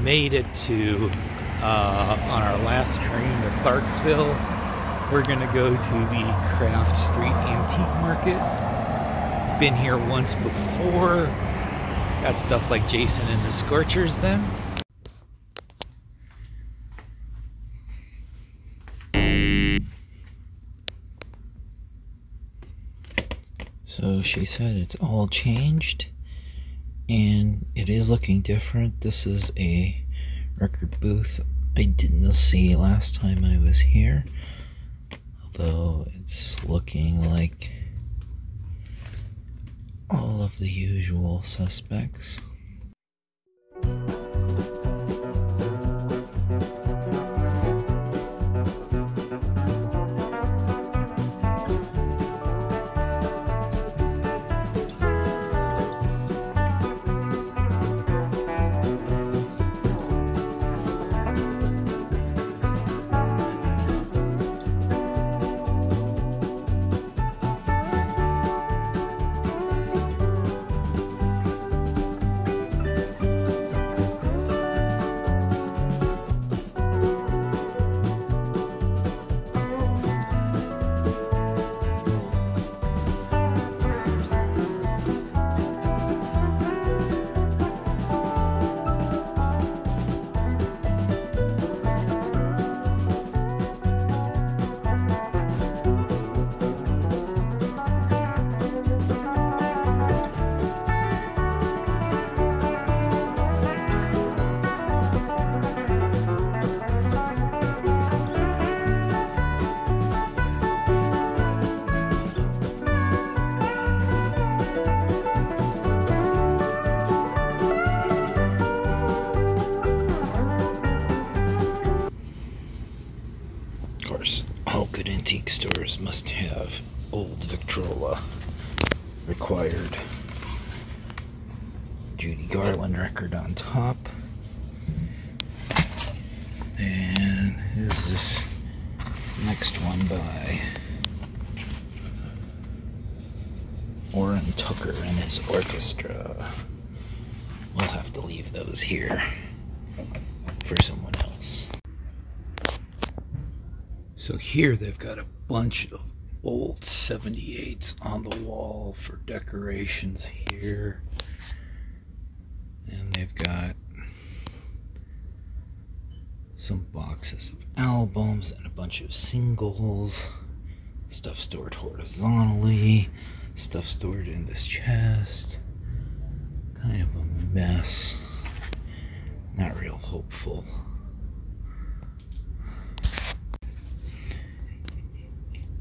made it to, on our last train to Clarksville. We're gonna go to the Craft Street Antique Market. Been here once before. Got stuff like Jason and the Scorchers then. So she said it's all changed and it is looking different. This is a record booth I didn't see last time I was here, although it's looking like all of the usual suspects. All good antique stores must have old Victrola. Required. Judy Garland record on top. And here's this next one by Orrin Tucker and his orchestra. We'll have to leave those here for someone else. So here they've got a bunch of old 78s on the wall for decorations here. And they've got some boxes of albums and a bunch of singles. Stuff stored horizontally. Stuff stored in this chest. Kind of a mess. Not real hopeful.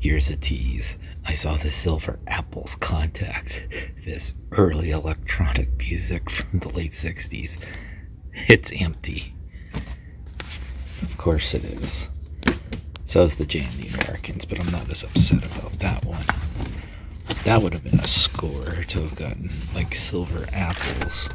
Here's a tease. I saw the Silver Apples Contact, this early electronic music from the late 60s. It's empty. Of course it is. So is the Jay and the Americans, but I'm not as upset about that one. That would have been a score to have gotten, like, Silver Apples.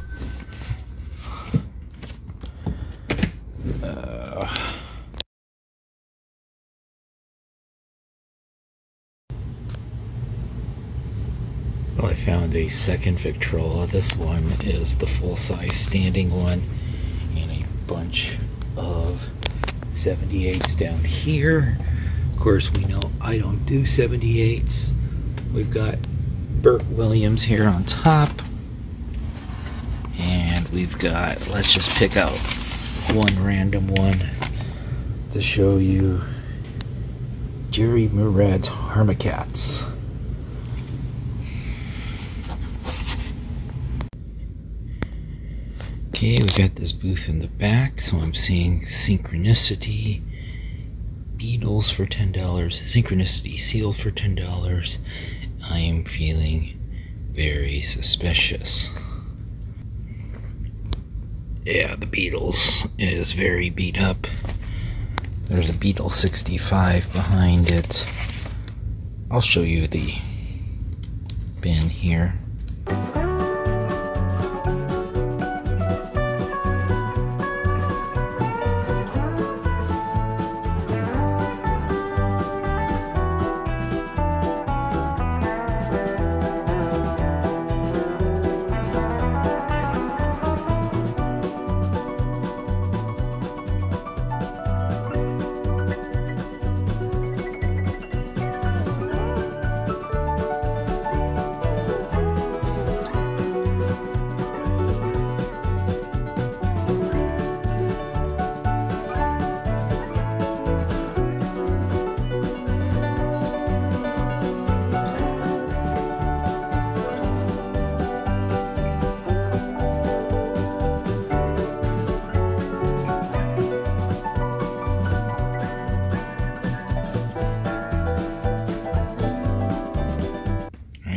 Well, I found a second Victrola. This one is the full-size standing one, and a bunch of 78s down here. Of course, we know I don't do 78s. We've got Burt Williams here on top, and we've got, let's just pick out one random one to show you, Jerry Murad's Harmacats. Okay, we got this booth in the back, so I'm seeing Synchronicity, Beatles for $10, Synchronicity sealed for $10. I am feeling very suspicious. Yeah, the Beatles is very beat up. There's a Beatles 65 behind it. I'll show you the bin here.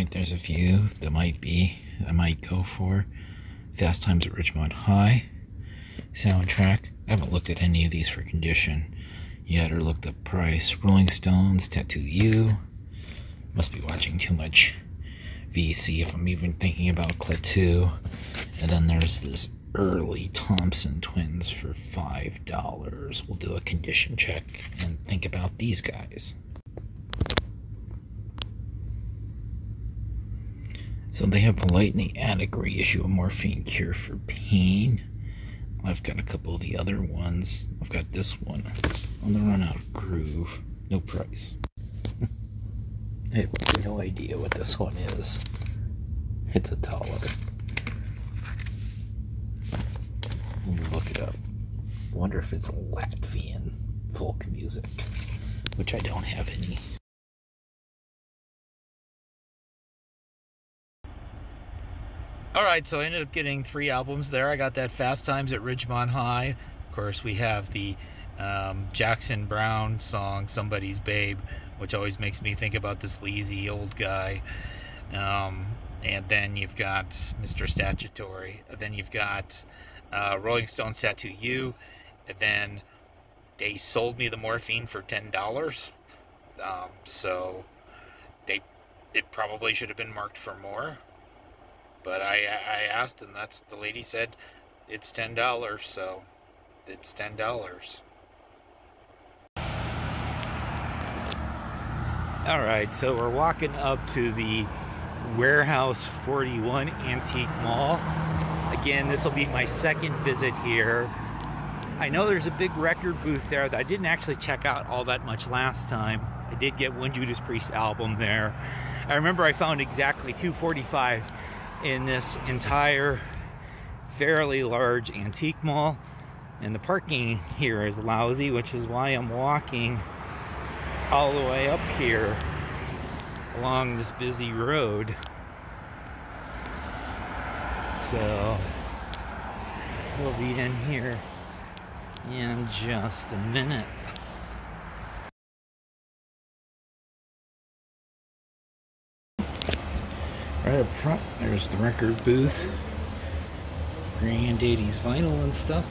Alright, there's a few that I might go for. Fast Times at Ridgemont High soundtrack. I haven't looked at any of these for condition yet or looked up price. Rolling Stones, Tattoo You. Must be watching too much VC if I'm even thinking about Clet2. And then there's this early Thompson Twins for $5. We'll do a condition check and think about these guys. So they have a Light in the Attic reissue of Morphine Cure for Pain. I've got a couple of the other ones. I've got this one on the Run Out Groove. No price. I have no idea what this one is. It's $1. Let me look it up. Wonder if it's Latvian folk music, which I don't have any. Alright, so I ended up getting 3 albums there. I got that Fast Times at Ridgemont High. Of course, we have the Jackson Browne song, Somebody's Babe, which always makes me think about this sleazy old guy. And then you've got Mr. Statutory. And then you've got Rolling Stones Tattoo You. And then they sold me the morphine for $10. So it probably should have been marked for more. But I asked, and the lady said it's $10, so it's $10. Alright, so we're walking up to the Warehouse 41 Antique Mall. Again, this will be my second visit here. I know there's a big record booth there that I didn't actually check out all that much last time. I did get one Judas Priest album there. I remember I found exactly 245s in this entire fairly large antique mall, and the parking here is lousy, which is why I'm walking all the way up here along this busy road. So we'll be in here in just a minute. Right up front, there's the record booth. Grand 80s vinyl and stuff.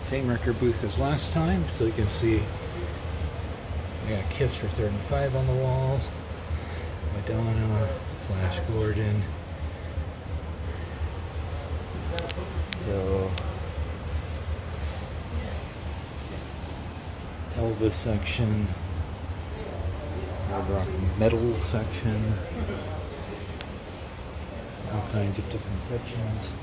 Same record booth as last time, so you can see I got Kiss for 35 on the wall, Madonna, Flash Gordon. So Elvis section, hard rock metal section. All kinds of different sections.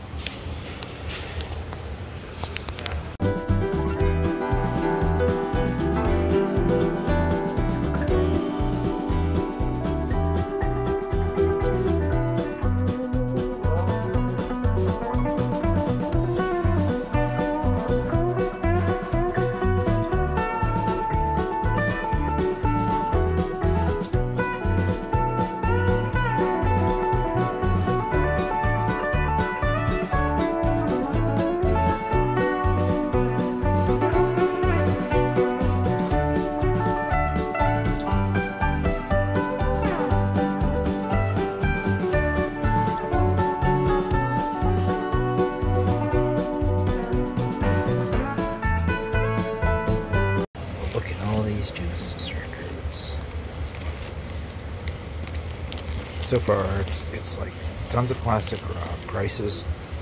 So far, it's like tons of classic rock. Prices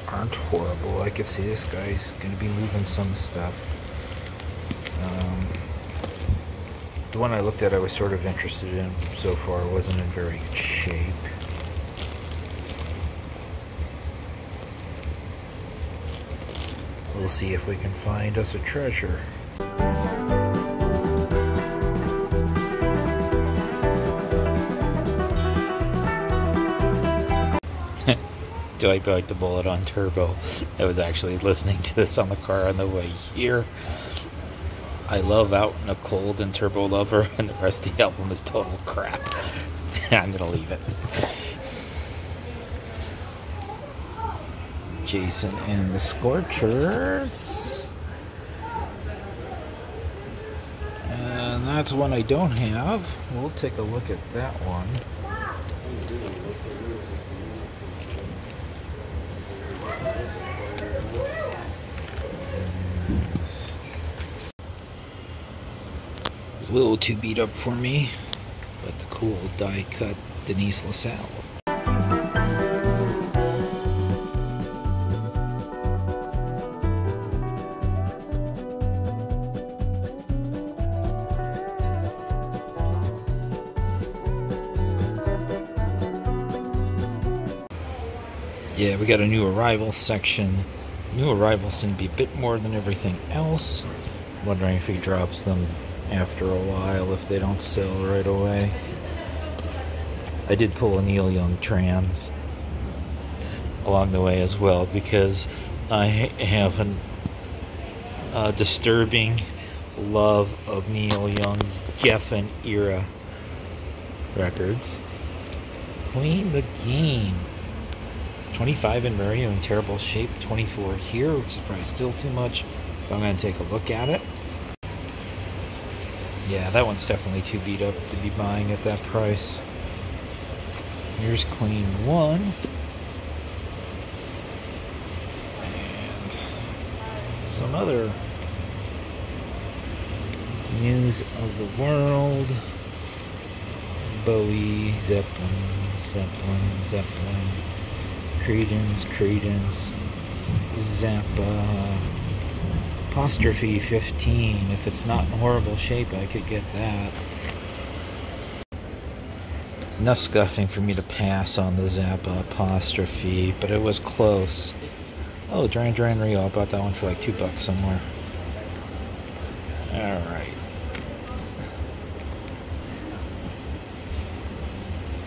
aren't horrible. I could see this guy's going to be moving some stuff. The one I looked at I was sort of interested in so far wasn't in very good shape. We'll see if we can find us a treasure. Do I bite the bullet on Turbo? I was actually listening to this on the car on the way here. I love Out in the Cold and Turbo Lover, and the rest of the album is total crap. I'm gonna leave it. Jason and the Scorchers. And that's one I don't have. We'll take a look at that one. A little too beat up for me, but the cool die cut Denise LaSalle. Yeah, we got a new arrivals section. New arrivals tend to be a bit more than everything else. I'm wondering if he drops them after a while if they don't sell right away. I did pull a Neil Young trans along the way as well because I have a disturbing love of Neil Young's Geffen era records. Queen the Game. 25 in Mario in terrible shape, 24 here, which is probably still too much, but I'm going to take a look at it. Yeah, that one's definitely too beat up to be buying at that price. Here's Queen 1. And some other news of the world. Bowie, Zeppelin. Credence, Zappa, apostrophe 15. If it's not in horrible shape, I could get that. Enough scuffing for me to pass on the Zappa apostrophe, but it was close. Oh, Duran Duran Rio. I bought that one for like $2 somewhere. Alright.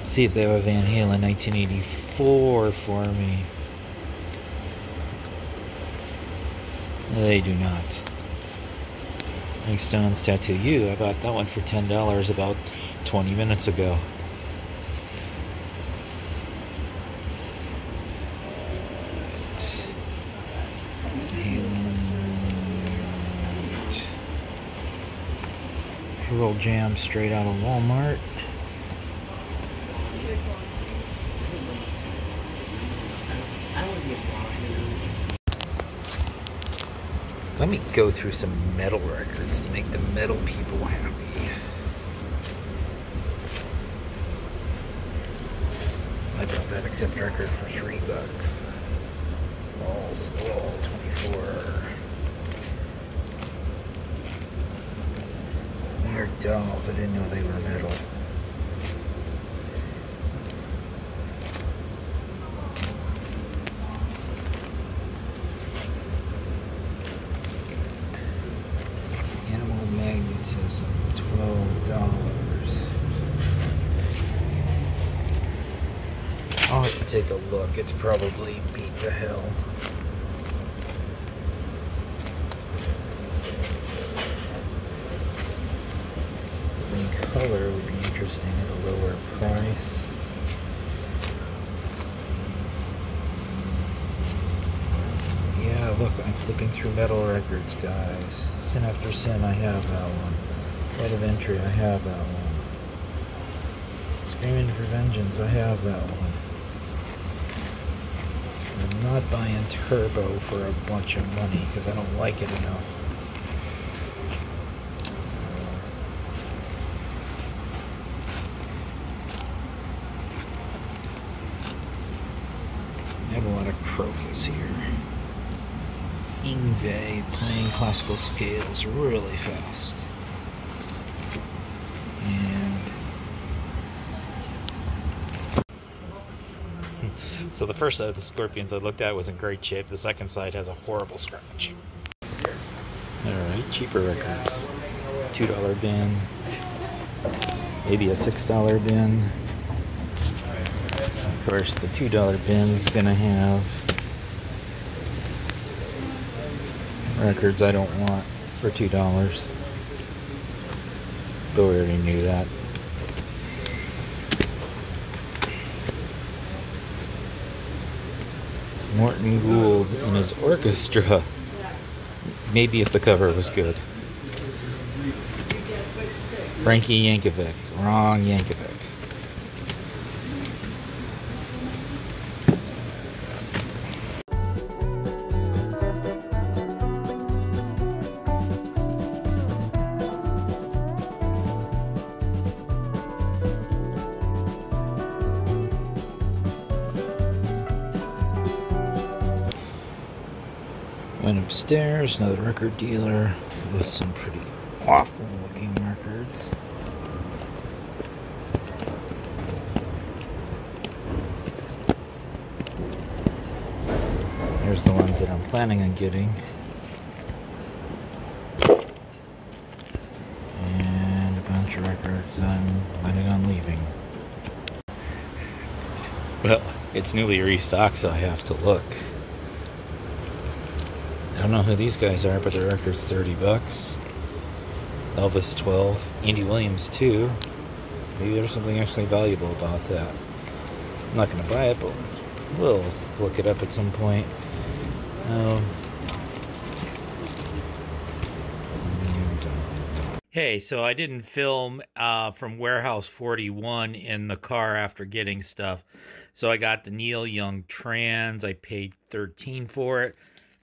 See if they have a Van Halen 1984 for me. They do not. Like Stone's Tattoo You, I bought that one for $10 about 20 minutes ago. Pearl Jam straight out of Walmart. Let me go through some metal records to make the metal people happy. I bought that Accept record for $3. Walls, wall 24. New York Dolls, I didn't know they were metal. $12. I'll have to take a look. It's probably beat to hell. Green color would be interesting at a lower price. Yeah, look, I'm flipping through metal records, guys. Sin After Sin, I have that one. Light of Entry, I have that one. Screaming for Vengeance, I have that one. I'm not buying Turbo for a bunch of money because I don't like it enough. I have a lot of Crocus here. Yngwie playing classical scales really fast. And so the first side of the Scorpions I looked at was in great shape. The second side has a horrible scratch. Alright, cheaper records. $2 bin. Maybe a $6 bin. Of course, the $2 bin is gonna have records I don't want for $2. But we already knew that. Morton Gould and his orchestra. Maybe if the cover was good. Frankie Yankovic. Wrong Yankovic. Went upstairs, another record dealer with some pretty awful looking records. Here's the ones that I'm planning on getting. And a bunch of records I'm planning on leaving. Well, it's newly restocked, so I have to look. I don't know who these guys are, but the record's 30 bucks. Elvis 12, Andy Williams 2. Maybe there's something actually valuable about that. I'm not going to buy it, but we'll look it up at some point. Hey, so I didn't film from Warehouse 41 in the car after getting stuff. So I got the Neil Young Trans. I paid $13 for it.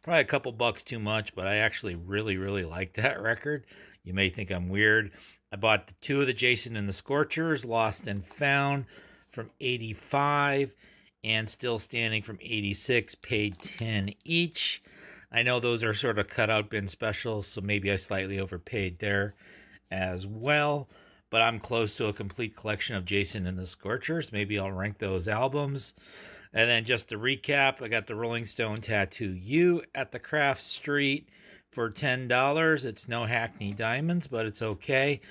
Probably a couple bucks too much, but I actually really like that record. You may think I'm weird. I bought the 2 of the Jason and the Scorchers, Lost and Found, from '85, and Still Standing from '86, paid $10 each. I know those are sort of cutout bin specials, so maybe I slightly overpaid there as well. But I'm close to a complete collection of Jason and the Scorchers. Maybe I'll rank those albums. And then just to recap, I got the Rolling Stone Tattoo U at the Craft Street for $10. It's no Hackney Diamonds, but it's okay.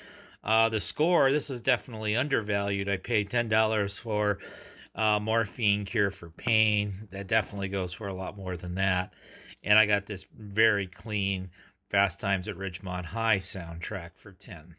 The Score, this is definitely undervalued. I paid $10 for Morphine Cure for Pain. That definitely goes for a lot more than that. And I got this very clean Fast Times at Ridgemont High soundtrack for $10.